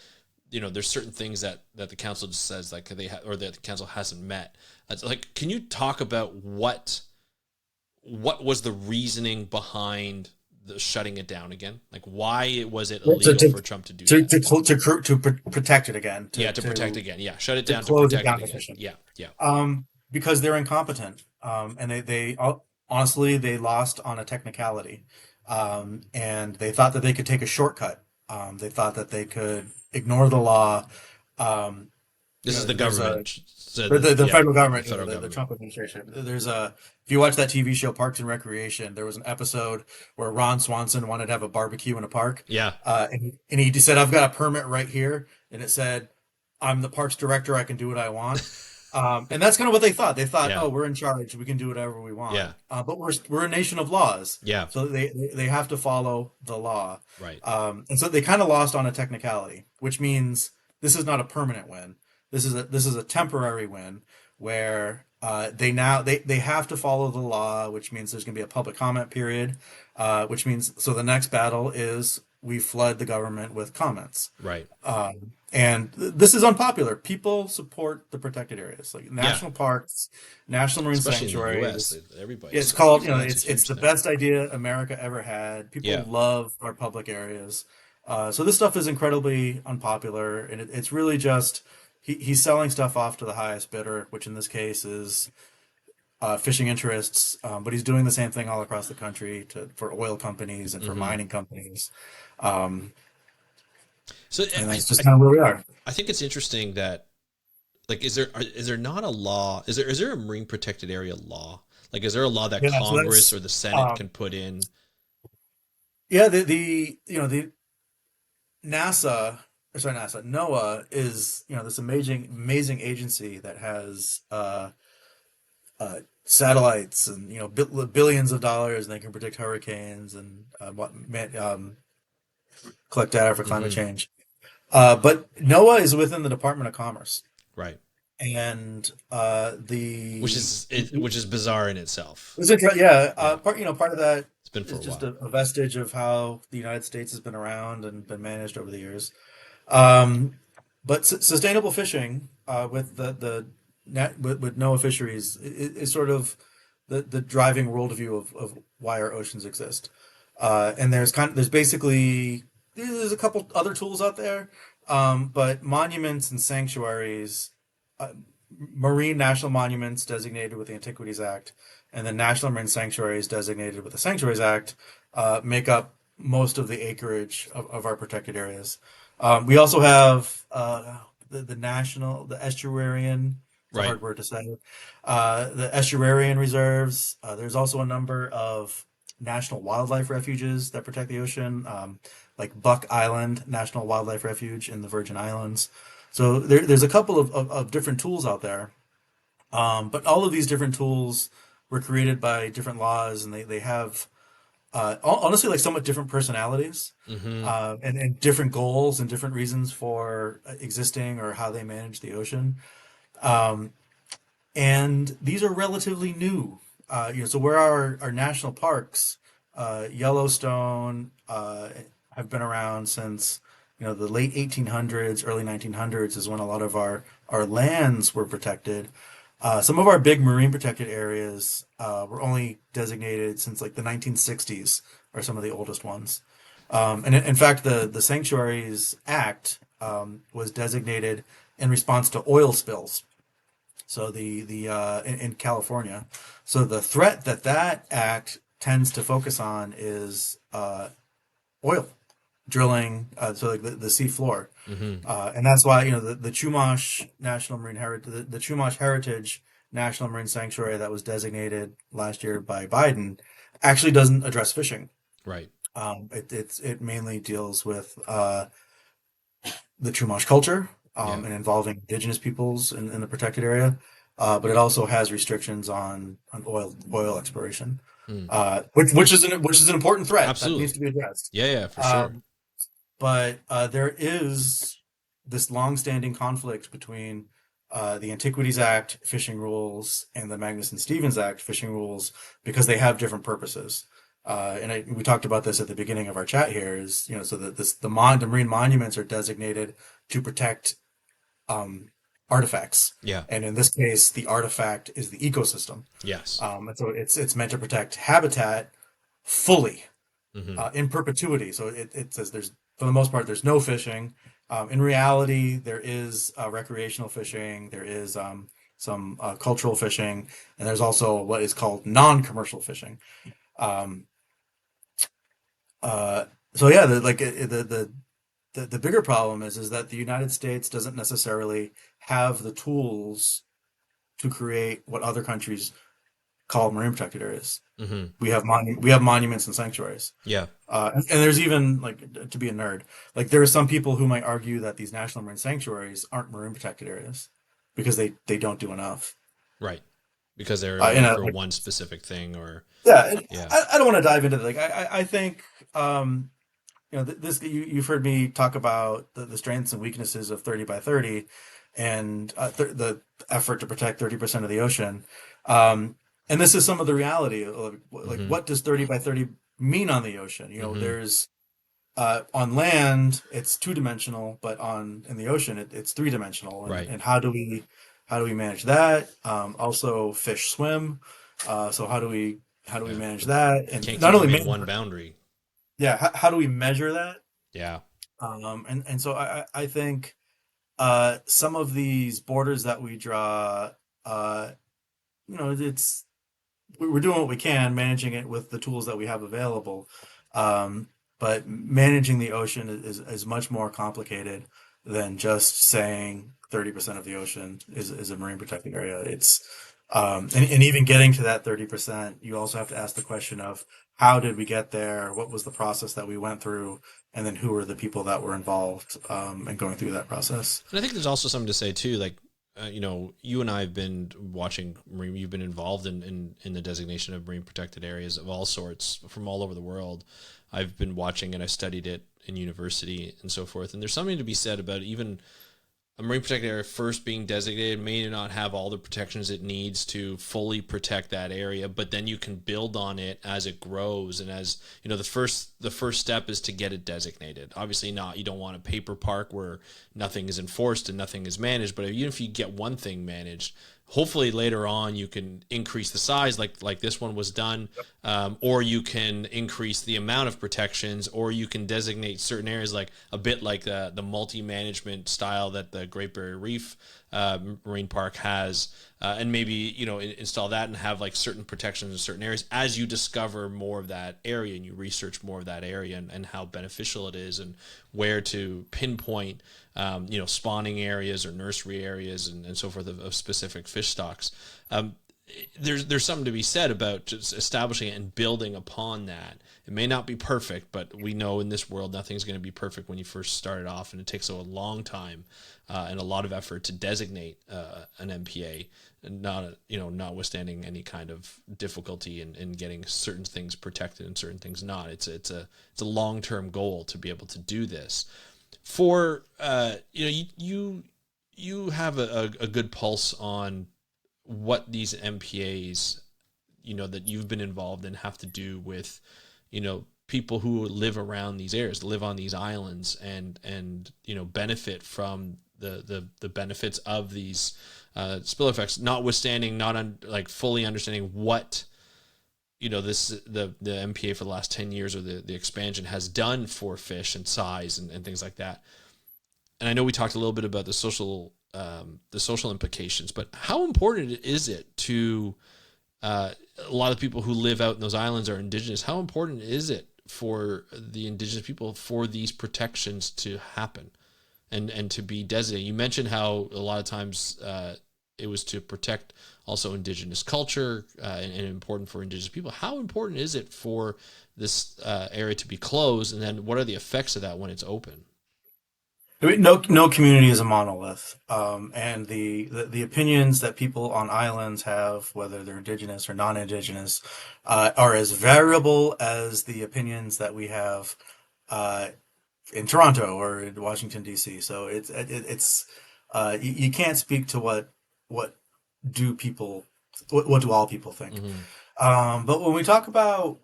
there's certain things that the council just says like or that the council hasn't met. It's like, can you talk about what was the reasoning behind the shutting it down again? Like, why was it Well, illegal for Trump to do that? protect it again, Yeah, to protect again. Yeah, shut it to down to close it protect it down to again. fishing. Yeah, yeah, Because they're incompetent, and they honestly they lost on a technicality, and they thought that they could take a shortcut. They thought that they could ignore the law. Um, this is the there's a government said the, that. the Yeah, federal the government, federal the government. Trump administration. If you watch that TV show Parks and Recreation, there was an episode where Ron Swanson wanted to have a barbecue in a park, Yeah, and he just said, "I've got a permit right here," and it said, "I'm the parks director. I can do what I want." And that's kind of what they thought. They thought, yeah, "Oh, we're in charge. We can do whatever we want." yeah, But we're a nation of laws, yeah. so they have to follow the law. Right. And so they kind of lost on a technicality, which means this is not a permanent win. This is a temporary win where they have to follow the law, which means there's going to be a public comment period, which means so the next battle is we flood the government with comments. Right. And this is unpopular. People support the protected areas, like Yeah. national parks, national marine Especially in the U.S., sanctuaries. everybody It's called, so that's a it's huge the thing. best idea America ever had. People Yeah. love our public areas. So this stuff is incredibly unpopular, and it's really just he's selling stuff off to the highest bidder, which in this case is fishing interests, but he's doing the same thing all across the country for oil companies and for Hmm. mining companies. Um, So and that's just kind of where we are. I think it's interesting that, like, is there not a law? Is there a marine protected area law? Like, is there a law that Yeah, so Congress that's or the Senate um, can put in? yeah. The NASA, or sorry, NASA, NOAA is this amazing agency that has satellites and billions of dollars, and they can predict hurricanes and collect data for climate Hmm. change. But NOAA is within the Department of Commerce, Right. and Which is bizarre in itself. yeah, Yeah. part of that It's been for is a just while. a vestige of how the United States has been around and been managed over the years. Um, but sustainable fishing with the net with NOAA fisheries is sort of the driving worldview of why our oceans exist. And there's a couple other tools out there, but monuments and sanctuaries, uh, marine national monuments designated with the Antiquities Act, and the national marine sanctuaries designated with the Sanctuaries Act make up most of the acreage of our protected areas. We also have the estuarian. It's a Right. hard word to say. The estuarian reserves. There's also a number of national wildlife refuges that protect the ocean, like Buck Island National Wildlife Refuge in the Virgin Islands. So there's a couple of different tools out there, but all of these different tools were created by different laws, and they have honestly like somewhat different personalities, Hmm. and different goals and different reasons for existing or how they manage the ocean. Um, and these are relatively new. So where our national parks, Yellowstone, have been around since the late 1800s, early 1900s is when a lot of our lands were protected. Some of our big marine protected areas were only designated since like the 1960s, are some of the oldest ones. And in fact, the Sanctuaries Act was designated in response to oil spills. So in California, so the threat that act tends to focus on is oil drilling, so like the sea floor, Hmm. and that's why the Chumash National Marine Heritage, the Chumash Heritage National Marine Sanctuary that was designated last year by Biden actually doesn't address fishing. Right. It mainly deals with the Chumash culture, Yeah. and involving indigenous peoples in the protected area. But it also has restrictions on oil exploration, Mm. which is an important threat that needs Absolutely. to be addressed. Yeah. Yeah. For sure. Um, but there is this long-standing conflict between the Antiquities Act fishing rules and the Magnuson-Stevens Act fishing rules because they have different purposes. We talked about this at the beginning of our chat here. Is so that the marine monuments are designated to protect um, artifacts, Yeah. and in this case, the artifact is the ecosystem, Yes. and so it's meant to protect habitat fully, Hmm. in perpetuity. So it says there's for the most part there's no fishing. In reality, there is recreational fishing. There is some cultural fishing, and there's also what is called non-commercial fishing. Um, uh, so yeah, the bigger problem is that the United States doesn't necessarily have the tools to create what other countries call marine protected areas. Hmm. We have monuments and sanctuaries. Yeah. And there's even like to be a nerd, like there are some people who might argue that these national marine sanctuaries aren't marine protected areas because they don't do enough. Right. Because they're only In a for like one specific thing, or Yeah, and yeah. I don't want to dive into that. Like I think this you've heard me talk about the strengths and weaknesses of 30 by 30 and the effort to protect 30% of the ocean. Um, and this is some of the reality of like Hmm. what does 30 by 30 mean on the ocean? Hmm. There's on land it's two-dimensional, but on in the ocean it's three-dimensional. and Right. and how do we manage that? Also, fish swim, so how do we Yeah. manage that, and Can't not keep only them in one boundary. yeah, how do we measure that? Yeah. And so I think some of these borders that we draw, uh, it's we're doing what we can, managing it with the tools that we have available. Um, but managing the ocean is much more complicated than just saying 30% of the ocean is a marine protected area. And even getting to that 30%, you also have to ask the question of how did we get there? What was the process that we went through? And then who are the people that were involved in going through that process? And I think there's also something to say too, like, you and I have been watching marine. You've been involved in the designation of marine protected areas of all sorts from all over the world. I've been watching and I studied it in university and so forth. And there's something to be said about even a marine protected area first being designated may not have all the protections it needs to fully protect that area, but then you can build on it as it grows. And as you know, the first step is to get it designated. Obviously not, you don't want a paper park where nothing is enforced and nothing is managed, but even if you get one thing managed, hopefully later on you can increase the size like this one was done, or you can increase the amount of protections, or you can designate certain areas like a bit like the multi-management style that the Great Barrier Reef Marine Park has, and maybe install that and have like certain protections in certain areas as you discover more of that area and you research more of that area and how beneficial it is and where to pinpoint spawning areas or nursery areas and so forth of specific fish stocks. There's something to be said about just establishing it and building upon that. It may not be perfect, but we know in this world nothing's going to be perfect when you first start it off, and it takes a long time and a lot of effort to designate an MPA, and notwithstanding any kind of difficulty in getting certain things protected and certain things not. It's a long-term goal to be able to do this. For you have a good pulse on what these MPAs, that you've been involved in have to do with, people who live around these areas, live on these islands and benefit from the benefits of these spill effects, notwithstanding like fully understanding what the MPA for the last 10 years or the expansion has done for fish and size and things like that. And I know we talked a little bit about the social implications, but how important is it to a lot of people who live out in those islands are indigenous? How important is it for the indigenous people for these protections to happen and to be designated? You mentioned how a lot of times it was to protect also indigenous culture and important for indigenous people. How important is it for this area to be closed, and then what are the effects of that when it's open? I mean, no community is a monolith, and the opinions that people on islands have, whether they're indigenous or non-indigenous, are as variable as the opinions that we have uh, in Toronto or in Washington D.C. So you can't speak to what do people what do all people think. Mm-hmm. But when we talk about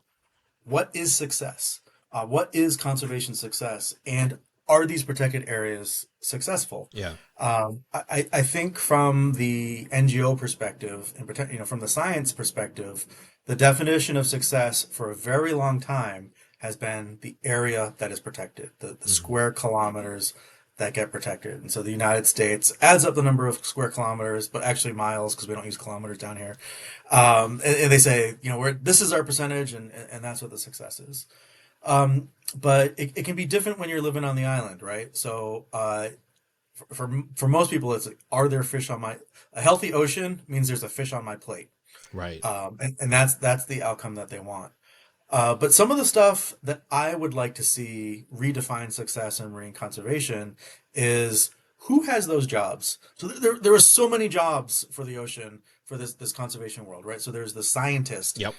what is success, what is conservation success, and are these protected areas successful? Yeah. I think from the NGO perspective and from the science perspective, the definition of success for a very long time has been the area that is protected, the Mm-hmm. square kilometers that get protected. And so the United States adds up the number of square kilometers, but actually miles because we don't use kilometers down here. And they say, this is our percentage, and that's what the success is. But it can be different when you're living on the island, right? So for most people, it's like, are there fish on my? A healthy ocean means there's a fish on my plate, Right. and that's the outcome that they want. But some of the stuff that I would like to see redefine success in marine conservation is who has those jobs. So there are so many jobs for the ocean for this conservation world, right? So there's the scientist, Yep.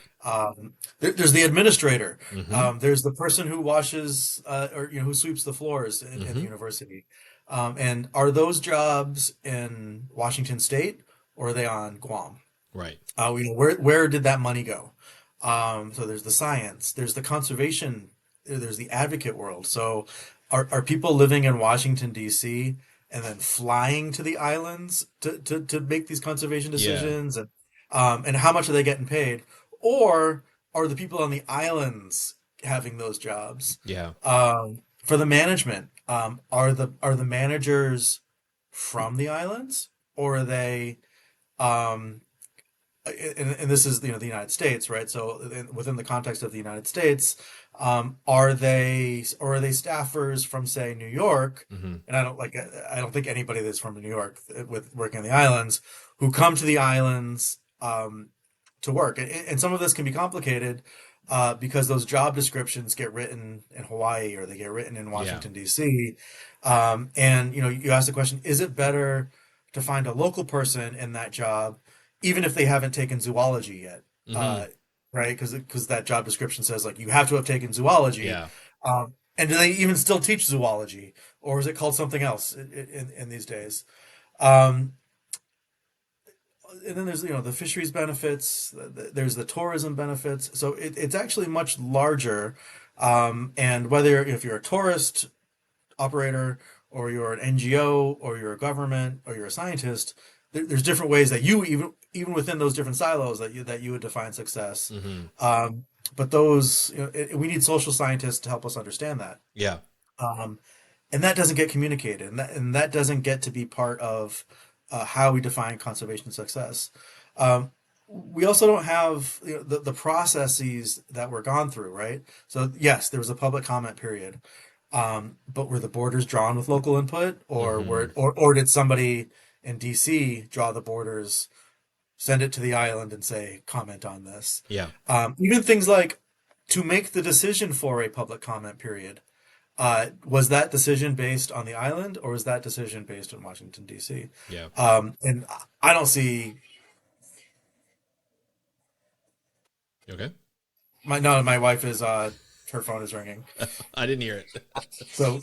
there's the administrator, Mm-hmm. there's the person who washes or who sweeps the floors in the Mm-hmm. university. And are those jobs in Washington State or are they on Guam? Right. Where did that money go? So there's the science, there's the conservation, there's the advocate world. So are people living in Washington D.C. and then flying to the islands to make these conservation Yeah. decisions, and how much are they getting paid? Or are the people on the islands having those jobs? Yeah. For the management, are the managers from the islands, or are they um, and this is the United States, right? So within the context of the United States, are they staffers from say New York? Hmm. And I don't think anybody that's from New York with working on the islands who come to the islands to work, and some of this can be complicated because those job descriptions get written in Hawaii or they get written in Yeah. Washington D.C. And you ask the question: is it better to find a local person in that job, even if they haven't taken zoology yet? Hmm. Right? Because that job description says like you have to have taken zoology. Yeah. And do they even still teach zoology, or is it called something else in these days? Um, and then there's the fisheries benefits. There's the tourism benefits. So it's actually much larger. And whether if you're a tourist operator or you're an NGO or you're a government or you're a scientist, there's different ways that you even within those different silos that you would define success. Hmm. Um, but those we need social scientists to help us understand that. Yeah. Um, and that doesn't get communicated, and that doesn't get to be part of how we define conservation success. We also don't have the processes that were gone through, right? So yes, there was a public comment period, but were the borders drawn with local input, or Hmm. or did somebody in DC draw the borders, send it to the island, and say comment on this? Yeah. Even things like to make the decision for a public comment period, was that decision based on the island, or was that decision based in Washington D.C.? Yeah. And I don't see You okay? my wife is her phone is ringing. I didn't hear it. So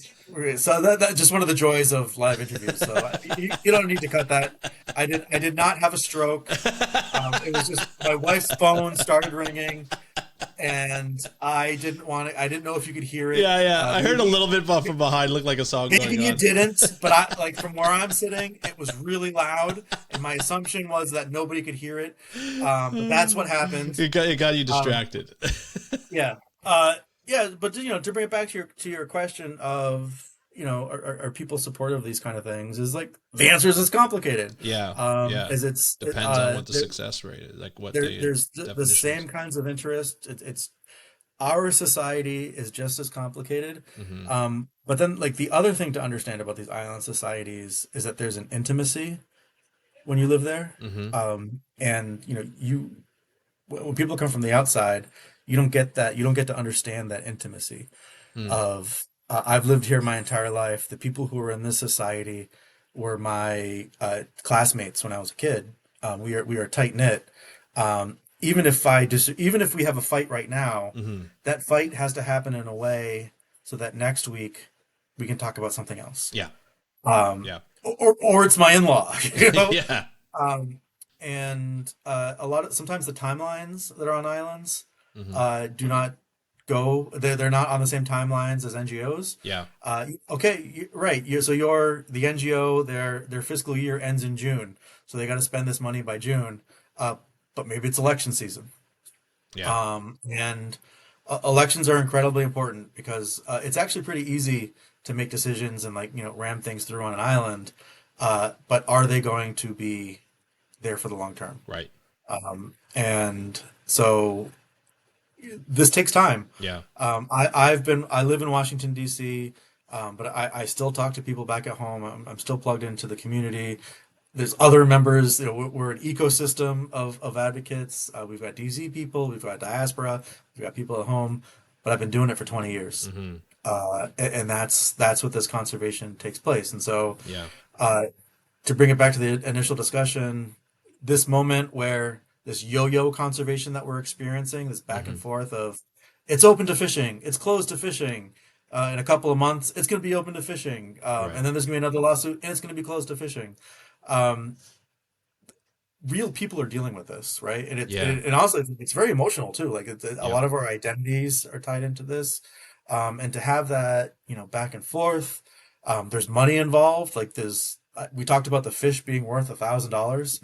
that just one of the joys of live interviews. So you don't need to cut that. I did not have a stroke. It was just my wife's phone started ringing, and I didn't know if you could hear it. Yeah, yeah. I heard a Maybe little bit from behind. Looked like a song Maybe going you on. didn't, but I like from where I'm sitting, it was really loud, and my assumption was that nobody could hear it. But that's what happened. It got you Um, distracted. yeah, uh, yeah. But to bring it back to your question of are people supportive of these kind of things, is like the answer is it's complicated. Yeah, yeah. As it's Depends on what the success rate is, like what the there's the definition same is. kinds of interest. It's our society is just as complicated. Hmm. But then, like, the other thing to understand about these island societies is that there's an intimacy when you live there. Hmm. And when people come from the outside, you don't get that. You don't get to understand that intimacy Hmm. of. I've lived here my entire life. The people who were in this society were my classmates when I was a kid. We are tight knit. Even if we have a fight right now, Hmm. that fight has to happen in a way so that next week we can talk about something else. Yeah, Um, yeah, or it's my in-law, yeah. Um, and a lot of sometimes the timelines that are on islands Hmm. do not go. They're not on the same timelines as NGOs. Yeah, Okay, right. So the NGO. Their fiscal year ends in June, so they got to spend this money by June. Uh, but maybe it's election season. yeah. And elections are incredibly important because it's actually pretty easy to make decisions and ram things through on an island. But are they going to be there for the long term? Right. And so this takes time. Yeah. I live in Washington D.C., but I still talk to people back at home. I'm still plugged into the community. There's other members. We're an ecosystem of advocates. We've got DZ people, we've got diaspora, we've got people at home. But I've been doing it for 20 years, Hmm. and that's what this conservation takes place. And so, Yeah. uh, to bring it back to the initial discussion, this moment where this yo-yo conservation that we're experiencing, this back and Hmm. forth of it's open to fishing, it's closed to fishing. In a couple of months, it's going to be open to fishing, Right. and then there's going to be another lawsuit, and it's going to be closed to fishing. Um, Real people are dealing with this, right? And Yeah. and also it's very emotional too. Like a Yep. lot of our identities are tied into this, and to have that back and forth. There's money involved. Like we talked about the fish being worth $1,000.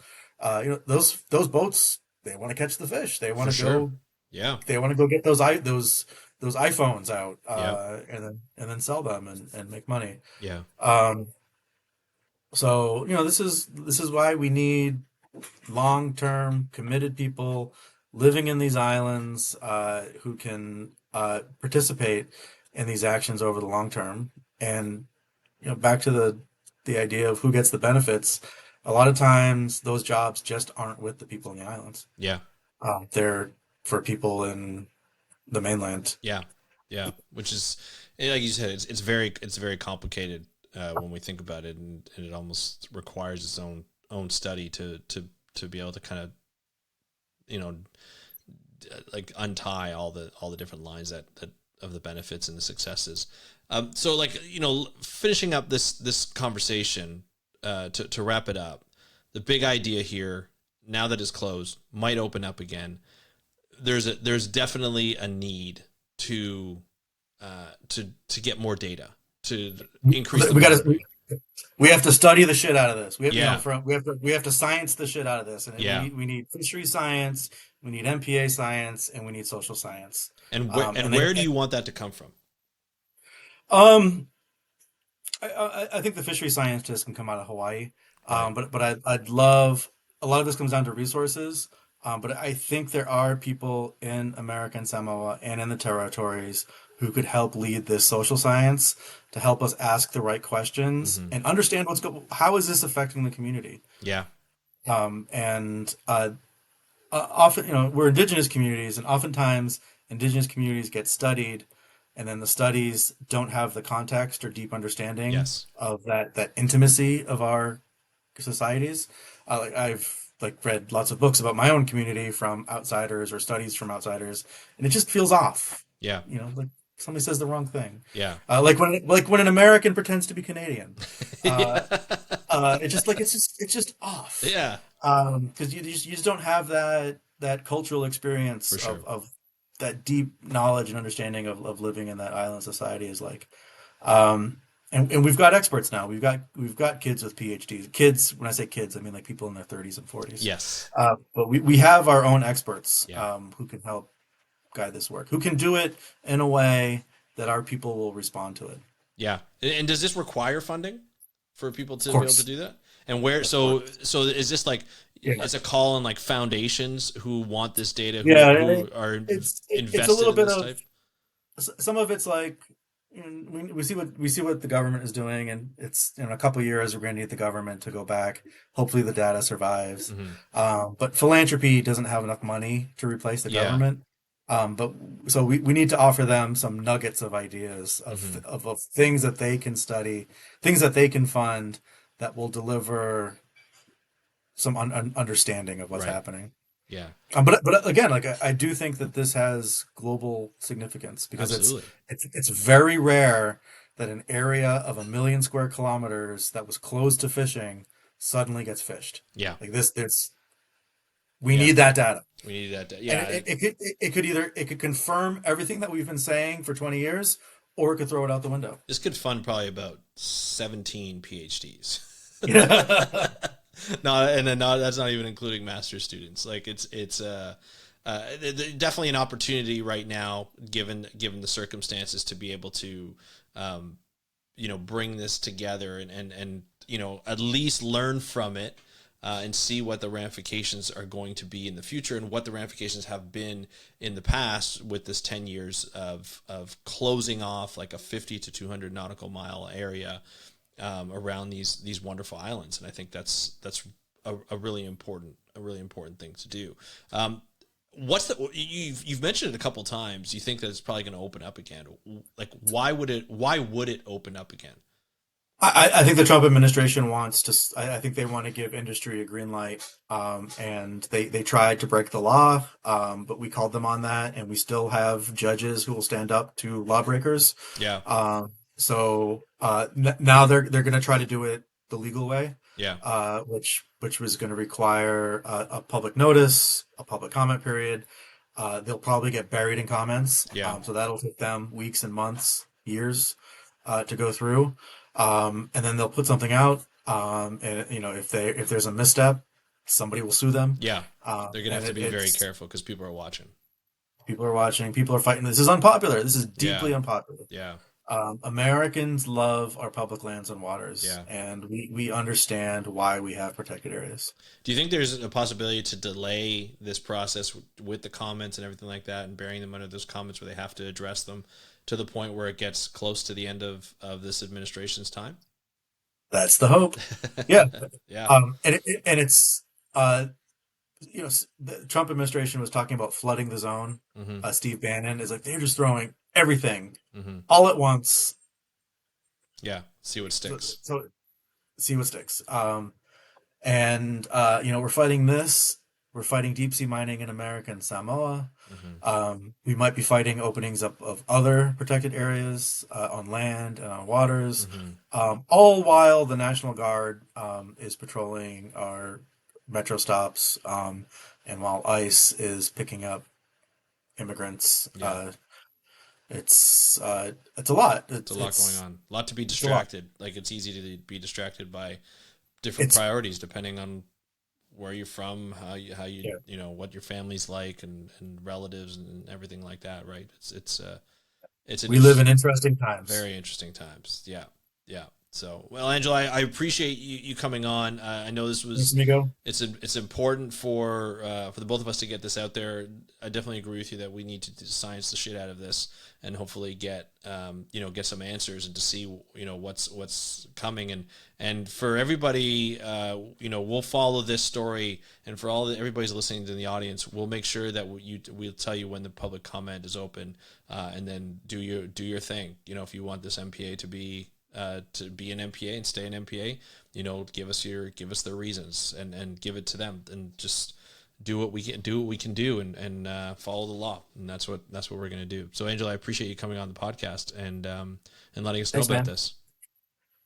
Those boats, they want to catch the fish. They want For to sure. go. Yeah. They want to go get those iPhones out, Yep. and then sell them and make money. Yeah. Um, so this is why we need long-term committed people living in these islands who can participate in these actions over the long term. And back to the idea of who gets the benefits. A lot of times, those jobs just aren't with the people in the islands. Yeah. They're for people in the mainland. Yeah. Yeah. Which is, like you said, it's very complicated when we think about it, and it almost requires its own study to be able to kind of, you know, like untie all the different lines that of the benefits and the successes. So like, finishing up this conversation, to wrap it up, the big idea here, now that it's closed, might open up again. There's definitely a need to get more data to increase the We got to monitoring. we have to study the shit out of this. We have Yeah. we have to science the shit out of this, and Yeah. we need fishery science, we need MPA science, and we need social science. And And they where do you want that to come from? um I think the fishery scientists can come out of Hawaii, Right. but I'd love a lot of this comes down to resources. But I think there are people in American Samoa and in the territories who could help lead this social science to help us ask the right questions Hmm. and understand how is this affecting the community. Yeah. And often, we're indigenous communities, and oftentimes indigenous communities get studied, and then the studies don't have the context or deep understanding Yes. of that intimacy of our societies. I've like read lots of books about my own community from outsiders or studies from outsiders, and it just feels off. Yeah. Like somebody says the wrong thing. Yeah. Like when an American pretends to be Canadian. Uh, Yeah. it's just off. Yeah. Because you just don't have that cultural experience For sure. of that deep knowledge and understanding of living in that island society is like. Um, and we've got experts now. We've got kids with PhDs. Kids, when I say kids, I mean like people in their 30s and 40s. Yes. But we have our own experts Yeah. who can help guide this work, who can do it in a way that our people will respond to it. Yeah. And does this require funding for people Of to be able to course, do that? And where, of course. so is this like, Yeah, it's a call on like foundations who want this data, yeah. who are It's a invested little in bit this of type? some of it's like we see what the government is doing, and it's in a couple years we're going to need the government to go back. Hopefully, the data survives. Hmm. But philanthropy doesn't have enough money to replace the Yeah. government. But so we need to offer them some nuggets of ideas Hmm. of things that they can study, things that they can fund that will deliver some understanding of what's Right. happening. Yeah. But again, like I do think that this has global significance because Absolutely. it's very rare that an area of 1 million square kilometers that was closed to fishing suddenly gets fished. Yeah. Like this, there's we Yeah. need that data, We need that. and Yeah. it could confirm everything that we've been saying for 20 years, or it could throw it out the window. This could fund probably about 17 PhDs. Yeah. No, and then not, that's not even including master's students. Like definitely an opportunity right now, given the circumstances, to be able to, bring this together and at least learn from it, and see what the ramifications are going to be in the future, and what the ramifications have been in the past with this 10 years of closing off like a 50 to 200 nautical mile area, around these wonderful islands. And I think that's a really important thing to do. What's the you've mentioned it a couple times. You think that it's probably going to open up again? Like, why would it open up again? I think the Trump administration wants to. I think they want to give industry a green light, and they tried to break the law, but we called them on that, and we still have judges who will stand up to lawbreakers. Yeah. Now they're going to try to do it the legal way, Yeah. which was going to require a public notice, a public comment period. They'll probably get buried in comments, Yeah. so that'll take them weeks and months, years, to go through. And then they'll put something out. And if there's a misstep, somebody will sue them. Yeah. They're gonna And have to be very it's careful because people are watching. people are watching, people are fighting. This is unpopular. This is Yeah. deeply unpopular. Yeah. Americans love our public lands and waters, Yeah. and we understand why we have protected areas. Do you think there's a possibility to delay this process with the comments and everything like that, and burying them under those comments where they have to address them to the point where it gets close to the end of this administration's time? That's the hope. Yeah. Yeah. And it's the Trump administration was talking about flooding the zone. Mm-hmm. Steve Bannon is like, they're just throwing everything Mm-hmm. all at once. Yeah. See what sticks. So see what sticks. We're fighting this. We're fighting deep sea mining in America and Samoa. Mm-hmm. We might be fighting openings up of other protected areas on land and on waters, all while the National Guard is patrolling our metro stops, and while ICE is picking up immigrants. Yeah. It's a lot. It's a lot going on. A lot to be distracted. Like, it's easy to be distracted by different priorities depending on where you're from, how you what your family's like, and relatives and everything like that, right? We live in interesting times. Very interesting times. Yeah. Yeah. So, well, Angela, I appreciate you coming on. I know this was it's important for the both of us to get this out there. I definitely agree with you that we need to science the shit out of this and hopefully get some answers and to see what's coming, and for everybody, we'll follow this story, and for everybody's listening to the audience, we'll make sure that we'll tell you when the public comment is open, and then do your thing. If you want this MPA to be an MPA and stay an MPA, give us the reasons and give it to them, and just do what we can do and follow the law. And that's what we're going to do. So, Angela, I appreciate you coming on the podcast and letting us know about this.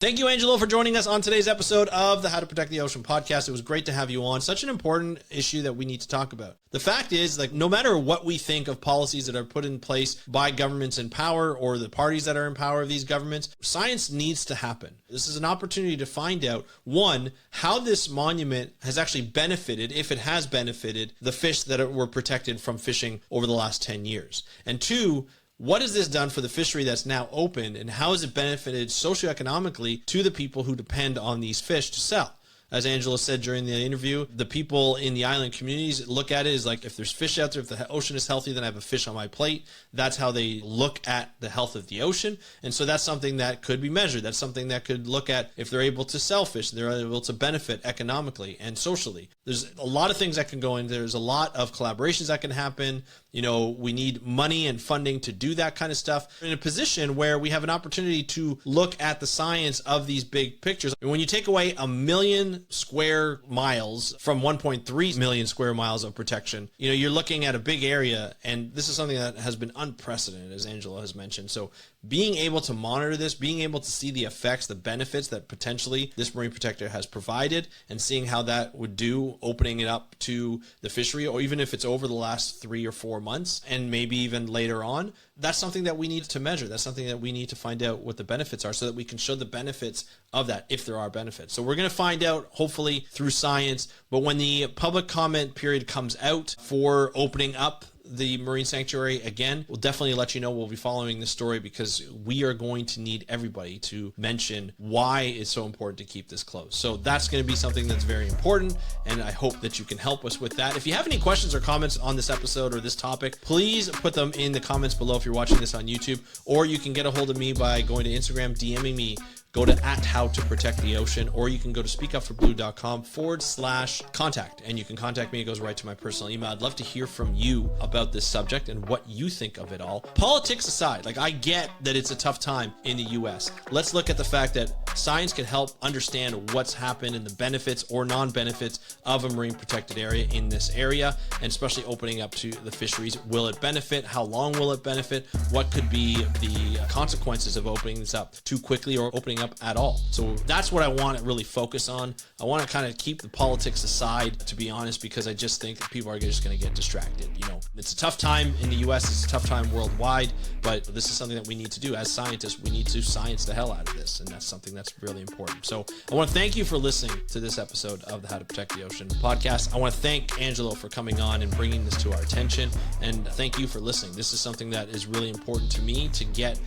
Thank you, Angelo, for joining us on today's episode of the How to Protect the Ocean podcast. It was great to have you on. Such an important issue that we need to talk about. The fact is, no matter what we think of policies that are put in place by governments in power or the parties that are in power of these governments, science needs to happen. This is an opportunity to find out, one, how this monument has actually benefited, if it has benefited, the fish that were protected from fishing over the last 10 years. And two, what has this done for the fishery that's now open, and how has it benefited socioeconomically to the people who depend on these fish to sell? As Angela said during the interview, the people in the island communities look at it as like, if there's fish out there, if the ocean is healthy, then I have a fish on my plate. That's how they look at the health of the ocean. And so that's something that could be measured. That's something that could look at if they're able to sell fish, they're able to benefit economically and socially. There's a lot of things that can go in. There's a lot of collaborations that can happen. We need money and funding to do that kind of stuff. We're in a position where we have an opportunity to look at the science of these big pictures. And when you take away 1 million square miles from 1.3 million square miles of protection, you're looking at a big area. And this is something that has been unprecedented, as Angela has mentioned. So being able to monitor this, being able to see the effects, the benefits that potentially this marine protector has provided, and seeing how that would do opening it up to the fishery, or even if it's over the last 3 or 4 months and maybe even later on, that's something that we need to measure. That's something that we need to find out what the benefits are so that we can show the benefits of that, if there are benefits. So we're going to find out, hopefully through science, but when the public comment period comes out for opening up the marine sanctuary again, we'll definitely let you know. We'll be following this story because we are going to need everybody to mention why it's so important to keep this closed. So that's going to be something that's very important, and I hope that you can help us with that. If you have any questions or comments on this episode or this topic, please put them in the comments below if you're watching this on YouTube, or you can get a hold of me by going to Instagram, DMing me. Go to @HowToProtectTheOcean, or you can go to speakupforblue.com/contact, and you can contact me. It goes right to my personal email. I'd love to hear from you about this subject and what you think of it all. Politics aside, I get that it's a tough time in the US. Let's look at the fact that science can help understand what's happened and the benefits or non-benefits of a marine protected area in this area, and especially opening up to the fisheries. Will it benefit? How long will it benefit? What could be the consequences of opening this up too quickly or opening up up at all. So that's what I want to really focus on. I want to kind of keep the politics aside, to be honest, because I just think that people are just going to get distracted. You know, it's a tough time in the US, it's a tough time worldwide, but this is something that we need to do as scientists. We need to science the hell out of this, and that's something that's really important. So I want to thank you for listening to this episode of the How to Protect the Ocean podcast. I want to thank Angelo for coming on and bringing this to our attention, and thank you for listening. This is something that is really important to me, to get,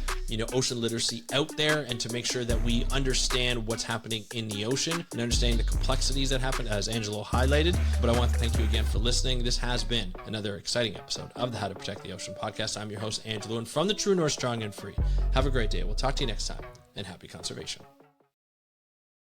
ocean literacy out there and to make sure that we understand what's happening in the ocean and understanding the complexities that happen, as Angelo highlighted. But I want to thank you again for listening. This has been another exciting episode of the How to Protect the Ocean podcast. I'm your host, Angelo, and from the True North, Strong and Free. Have a great day. We'll talk to you next time, and happy conservation.